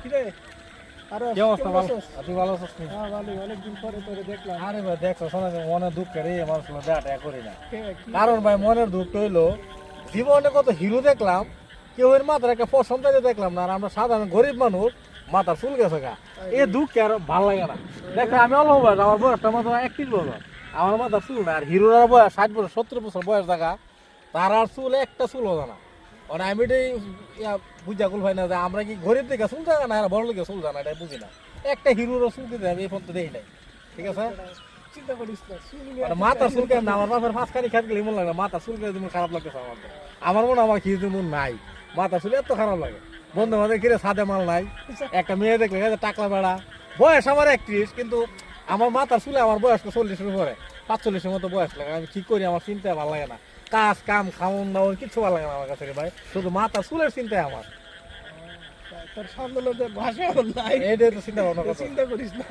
কিরে আরে কি অবস্থা ভালো আপনি ভালো আছেন? হ্যাঁ ভালো অনেকদিন পরে তোরে দেখলাম। আরে ভাই দেখছো শোনা মনে দুঃখ রে মানুষ দেখাটা করি না কে, কি? কারণ ভাই মনের দুঃখ হইলো জীবনে কত হিরো দেখলাম কেউ এর মাথার একটা পছন্দ দেখলাম না আর আমরা সাধারণ গরিব মানুষ মাথার চুল গেছে গা এই দুঃখ আর ভালো লাগে না দেখো আমি অল্প বয়স আমার বয়সটা মাত্র 31 বছর আমার মাথার চুল না আর হিরোর বয়স 60 বছর 70 বছর বয়স থাকা তার আর চুল একটা চুল হবে না মানে আমি এটাই বুঝা কুল ভাই না যে আমরা কি গরিব থেকে চুল জানা না আর বড় লোকের চুল জানা এটা বুঝি না একটা হিরোর চুল দিতে আমি এই পর্যন্ত দেখি নাই ঠিক আছে চিন্তা করিস না চুল নিয়ে মানে মাথা চুলকে না আমার বাপের মাঝখানে খেতে গেলে মন লাগে না মাথা চুলকে যেমন খারাপ লাগতেছে আমার তো। আমার মনে হয় আমার খিদে মন নাই মাথা চুল এত খারাপ লাগে বন্ধু আমাদের কিরে সাদে মাল নাই একটা মেয়ে দেখলে গেছে টাকলা বেড়া বয়স আমার 31 কিন্তু আমার মাথার চুলে আমার বয়স 40-এর উপরে 45-এর মতো বয়স লাগে আমি ঠিক করি আমার চিন্তা ভালো লাগে না কাজ কাম খাওয়ান দাওয়ান কিছু ভালো লাগে না আমার কাছে রে ভাই শুধু মাথা চুলের চিন্তায় আমার তোর সামনে ভাষা নাই, এইটাই তো চিন্তা ভাবনা করতে চিন্তা করিস না।